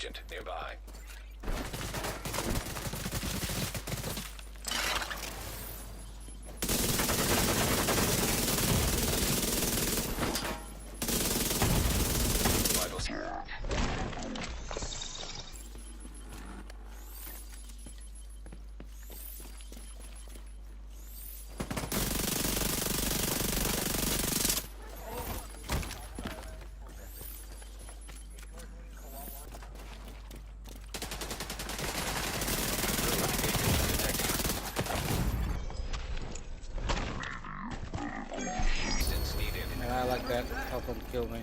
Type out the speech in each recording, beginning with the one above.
agent nearby. Vitals. And I like that. Help them kill me.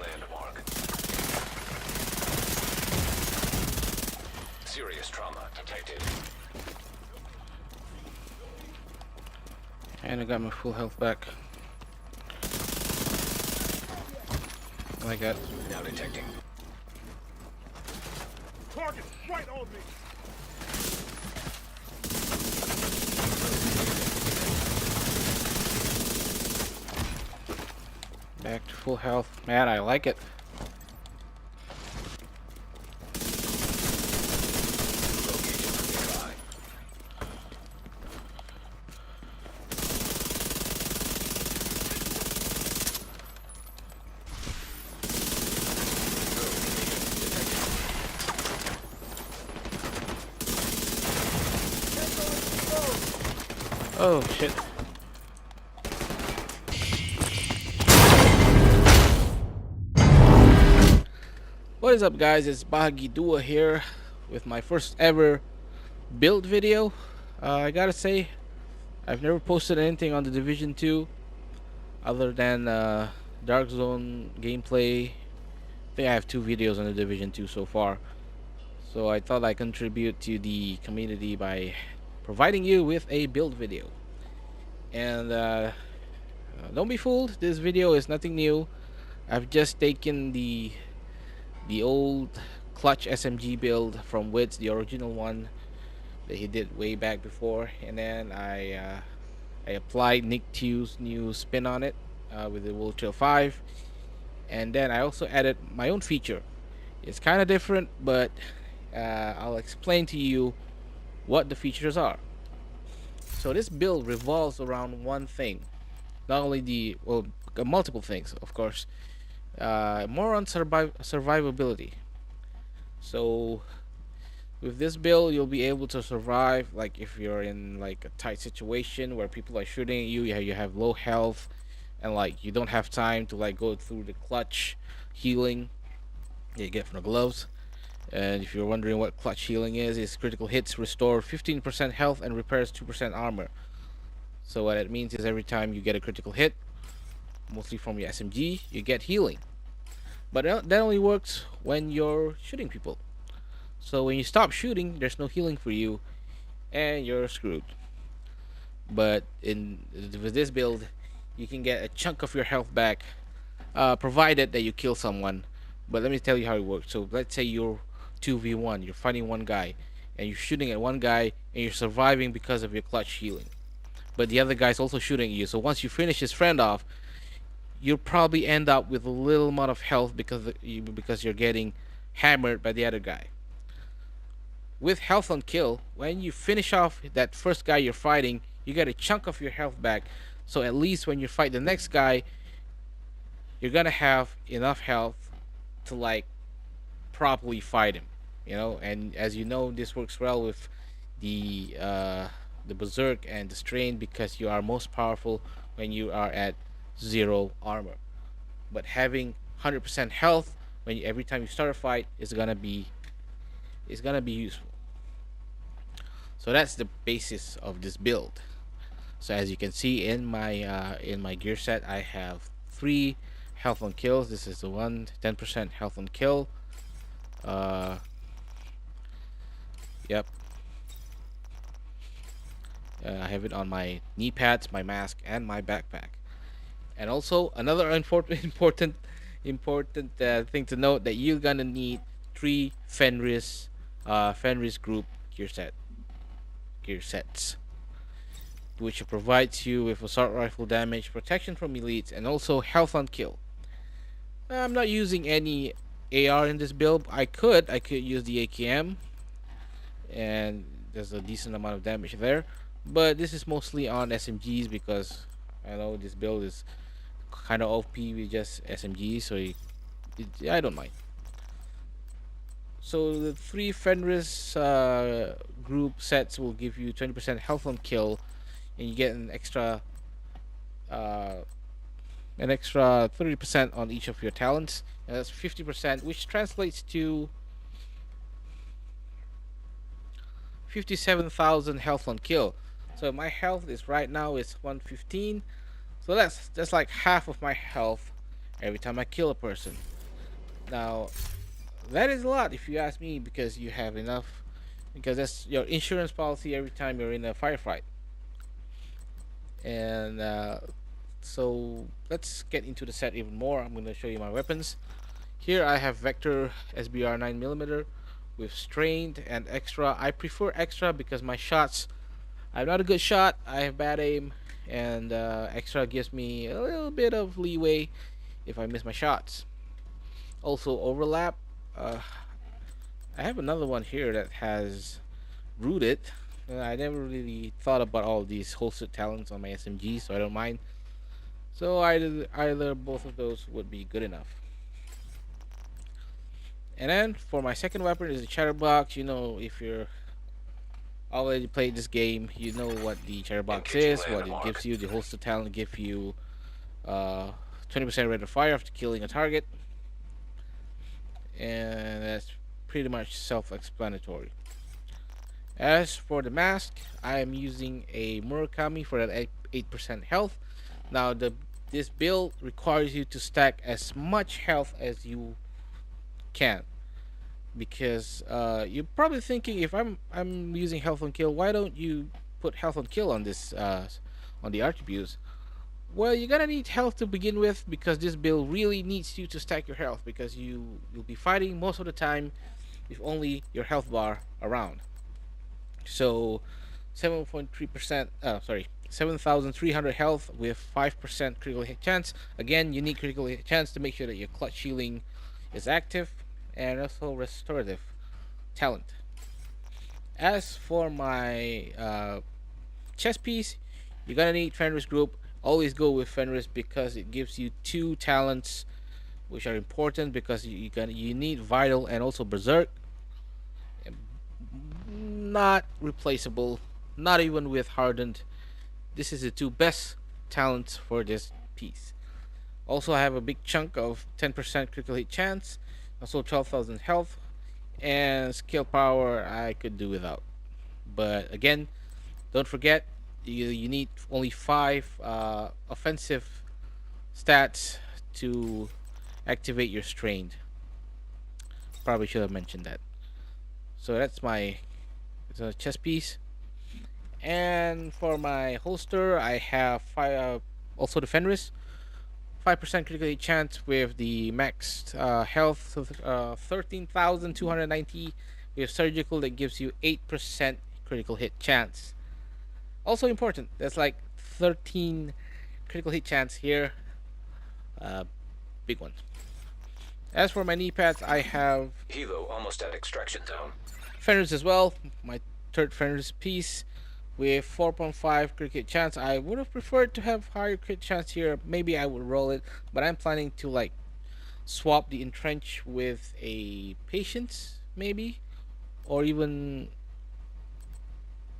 Landmark. Serious trauma detected. And I got my full health back. Like that. Now detecting. Target right on me. Back to full health. Man, I like it. Oh shit. What is up, guys? It's Bahagi Dua here with my first ever build video. I gotta say, I've never posted anything on the Division 2 other than Dark Zone gameplay. I think I have 2 videos on the Division 2 so far. So I thought I'd contribute to the community by providing you with a build video. And don't be fooled, this video is nothing new. I've just taken the old Clutch SMG build from widdz, the original one that he did way back before, and then I applied NickTew's new spin on it with the Vulture 5, and then I also added my own feature. It's kind of different, but I'll explain to you what the features are. So this build revolves around one thing, not only multiple things, of course. More on survivability. So with this build, you'll be able to survive, like if you're in like a tight situation where people are shooting at you, you have low health, and like you don't have time to like go through the clutch healing that you get from the gloves. And if you're wondering what clutch healing is, it's critical hits restore 15% health and repairs 2% armor. So what it means is every time you get a critical hit, mostly from your SMG, you get healing. But that only works when you're shooting people. So when you stop shooting, there's no healing for you, and you're screwed. But with this build, you can get a chunk of your health back, provided that you kill someone. But let me tell you how it works. So let's say you're 2v1, you're fighting one guy, and you're shooting at one guy, and you're surviving because of your clutch healing. But the other guy's also shooting at you. So once you finish his friend off, you'll probably end up with a little amount of health because you're getting hammered by the other guy. With health on kill, when you finish off that first guy you're fighting, you get a chunk of your health back. So at least when you fight the next guy, you're gonna have enough health to like properly fight him, And as you know, this works well with the berserk and the strain, because you are most powerful when you are at 0 armor. But having 100% health every time you start a fight is gonna be useful. So that's the basis of this build. So as you can see in my gear set, I have 3 health on kills. This is the one, 10% health on kill. Uh, yep. I have it on my knee pads, my mask, and my backpack. And also another important thing to note that you're gonna need 3 Fenris group gear sets, which provides you with assault rifle damage, protection from elites, and also health on kill. I'm not using any AR in this build. I could use the AKM, and there's a decent amount of damage there. But this is mostly on SMGs because I know this build is kind of OP with just SMGs, so I don't mind. So the 3 Fenris group sets will give you 20% health on kill, and you get uh, an extra 30% on each of your talents, and that's 50%, which translates to 57,000 health on kill. So my health is right now is 115. So that's like half of my health every time I kill a person. Now that is a lot if you ask me, because you have enough, because that's your insurance policy every time you're in a firefight. And so let's get into the set even more. I'm going to show you my weapons. Here I have Vector SBR 9mm with strained and extra. I prefer extra because my shots, I'm not a good shot, I have bad aim, and extra gives me a little bit of leeway if I miss my shots. Also overlap. I have another one here that has rooted. I never really thought about all these holstered talents on my SMG, so I don't mind. So either both of those would be good enough. And then for my second weapon is the chatterbox. You know, if you're already played this game, you know what the chatterbox is, what it gives you. The holster talent gives you 20% rate of fire after killing a target, and that's pretty much self-explanatory. As for the mask, I am using a Murakami for that 8% health. Now this build requires you to stack as much health as you can, because you're probably thinking, if I'm using health on kill, why don't you put health on kill on this on the attributes? Well, you're gonna need health to begin with, because this build really needs you to stack your health, because you'll be fighting most of the time with only your health bar around. So 7.3%, 7,300 health with 5% critical hit chance. Again, you need critical hit chance to make sure that your clutch shielding is active, and also restorative talent. As for my chest piece, you're gonna need Fenris group. Always go with Fenris because it gives you 2 talents, which are important because you need vital and also berserk. Not replaceable, not even with hardened. This is the 2 best talents for this piece. Also, I have a big chunk of 10% critical hit chance, also 12,000 health, and skill power I could do without. But again, don't forget, you need only 5 offensive stats to activate your strained. Probably should have mentioned that. So that's my chest piece. And for my holster, I have also the Fenris, 5% critical hit chance with the max health of 13,290. We have surgical that gives you 8% critical hit chance. Also important, that's like 13 critical hit chance here. Big one. As for my knee pads, I have Hilo almost at extraction zone. Fenris as well. My third Fenris piece with 4.5 crit hit chance. I would have preferred to have higher crit chance here. Maybe I would roll it, but I'm planning to like swap the entrench with a patience, maybe, or even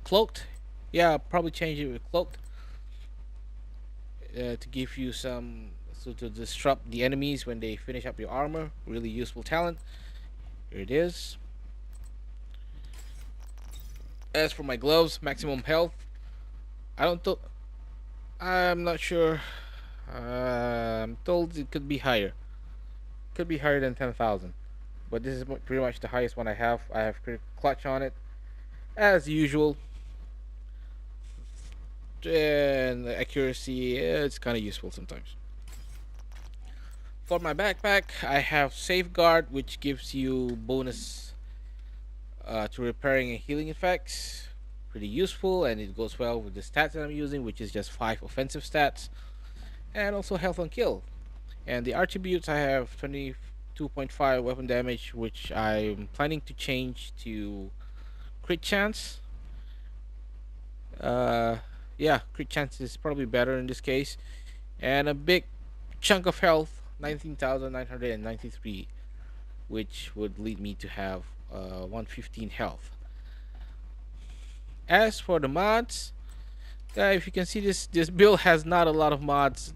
cloaked. Yeah, probably change it with cloaked to give you some, so to disrupt the enemies when they finish up your armor. Really useful talent. Here it is. As for my gloves, maximum health, I'm not sure. I'm told it could be higher. Could be higher than 10,000. but this is pretty much the highest one I have. I have clutch on it, as usual. And the accuracy, it's kind of useful sometimes. For my backpack, I have Safeguard, which gives you bonus to repairing and healing effects. Pretty useful, and it goes well with the stats that I'm using, which is just 5 offensive stats, and also health on kill. And the attributes, I have 22.5 weapon damage, which I'm planning to change to crit chance. Yeah, crit chance is probably better in this case. And a big chunk of health, 19,993, which would lead me to have 115 health. As for the mods, if you can see, this build has not a lot of mods.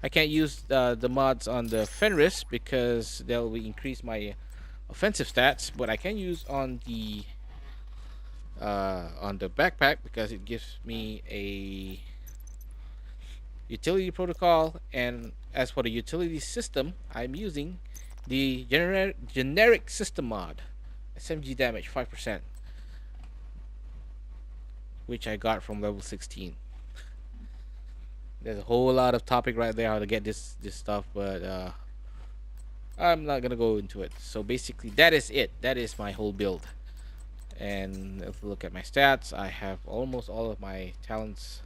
I can't use the mods on the Fenris because they'll increase my offensive stats, but I can use on the backpack because it gives me a utility protocol. And as for the utility system, I'm using the generic system mod, SMG damage 5%, which I got from level 16. There's a whole lot of topic right there how to get this stuff, but I'm not gonna go into it. So basically, that is it. That is my whole build. And if you look at my stats, I have almost all of my talents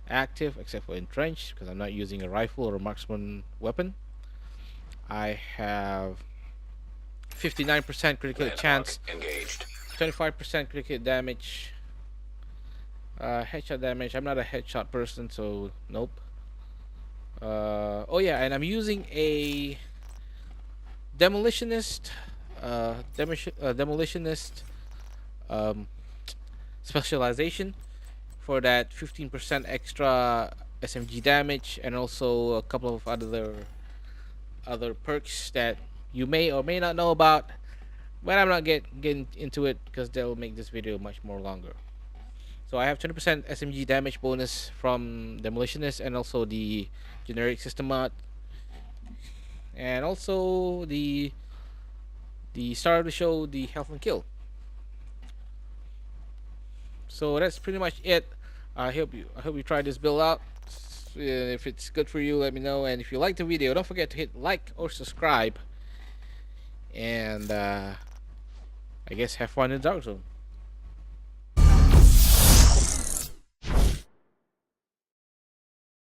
active except for entrenched because I'm not using a rifle or a marksman weapon. I have 59% critical chance, Engaged. 25% critical damage, headshot damage. I'm not a headshot person, so nope. Oh yeah, and I'm using a demolitionist specialization for that 15% extra SMG damage, and also a couple of other perks that you may or may not know about, but I'm not getting into it because they'll make this video much more longer. So I have 20% SMG damage bonus from demolitionist, and also the generic system mod, and also the star of the show, the health and kill. So that's pretty much it. I hope you try this build out. If it's good for you, let me know. And if you like the video, don't forget to hit like or subscribe. And I guess have fun in the dark zone.